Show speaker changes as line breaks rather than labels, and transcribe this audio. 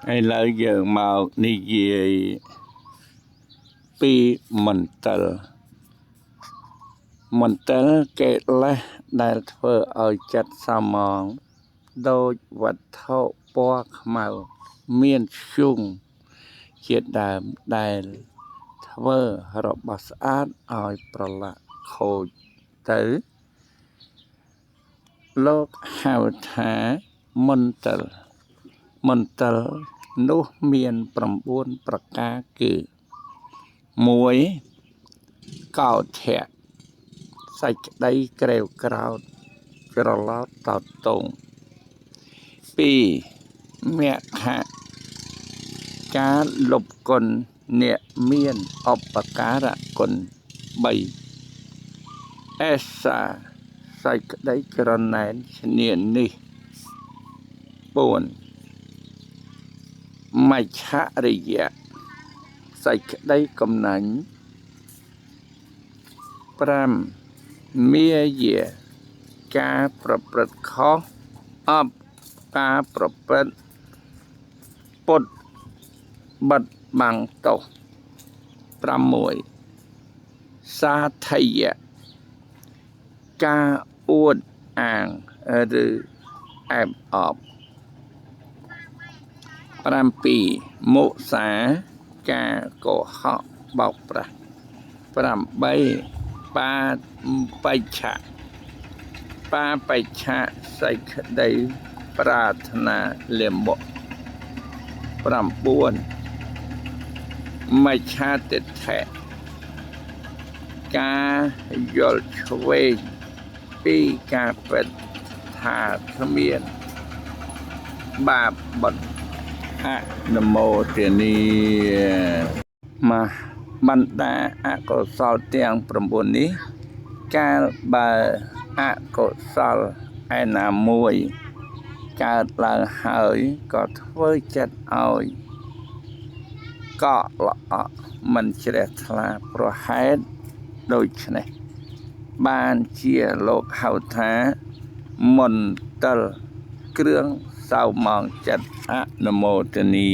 ឥឡូវយើងមកនិយាយពីមន្ទិលកិលេសដែលធ្វើឲ្យចិត្តសៅហ្មងដូចវត្ថុពណ៌ខ្មៅមានធ្យូងជាដើមដែលធ្វើរបស់ស្អាតឲ្យប្រឡាក់ខូចទៅលោកហៅថាមន្ទិលនោះមាន9ប្រការគឺ1កោធៈសេចក្តីក្រេវក្រោធច្រឡោតតោតទង2មគ្គការលុបគុណអ្នកមានឧបការៈគុណ3អេសាសេចក្តីក្រណែនឈ្នានីស4មច្ឆរិយៈសេចក្តីកំណាញ់5មាយាការប្រព្រឹត្តខុសការប្រព្រឹត្តពុតបិទបាំងទោស6សាធិយៈការអួតអាងឬអែបអប7មុសាការកុហកបោកប្រាស់8បាបច្ឆសេចក្តីប្រាថ្នាលាមក9មច្ឆទិដ្ឋិការយល់ឆ្វេងពីការពិតថាគ្មានបាបបុណ្យអនុមោទនាបណ្ដាអកុសលទាំង9នេះកាលបើអកុសលឯណាមួយកើតឡើងហើយក៏ធ្វើចិត្តឲ្យកក់ល្អក់មិនជ្រះថ្លាប្រហែលដូច្នេះបានជាលោកហៅថាមន្ទិលគ្រឿងសៅហ្មងចិត្តអនុមោទនា